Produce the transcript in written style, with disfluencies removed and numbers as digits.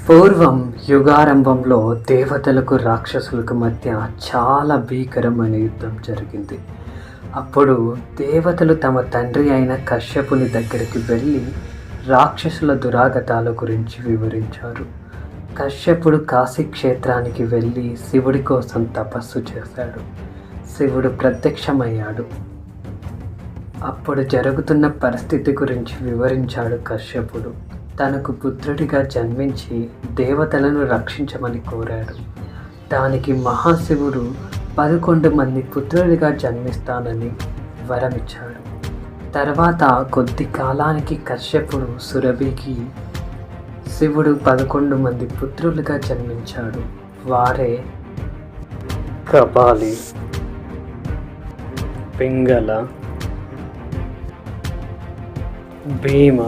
పూర్వం యుగారంభంలో దేవతలకు రాక్షసులకు మధ్య చాలా భీకరమైన యుద్ధం జరిగింది. అప్పుడు దేవతలు తమ తండ్రి అయిన కశ్యపుని దగ్గరికి వెళ్ళి రాక్షసుల దురాగతాల గురించి వివరించారు. కశ్యపుడు కాశీ క్షేత్రానికి వెళ్ళి శివుడి కోసం తపస్సు చేశాడు. శివుడు ప్రత్యక్షమయ్యాడు. అప్పుడు జరుగుతున్న పరిస్థితి గురించి వివరించాడు కశ్యపుడు. తనకు పుత్రుడిగా జన్మించి దేవతలను రక్షించమని కోరాడు. దానికి మహాశివుడు 11 మంది పుత్రుడిగా జన్మిస్తానని వరమిచ్చాడు. తర్వాత కొద్ది కాలానికి కశ్యపుడు సురభికి శివుడు 11 మంది పుత్రులుగా జన్మించాడు. వారే కపాలి, పింగళ, భీమ,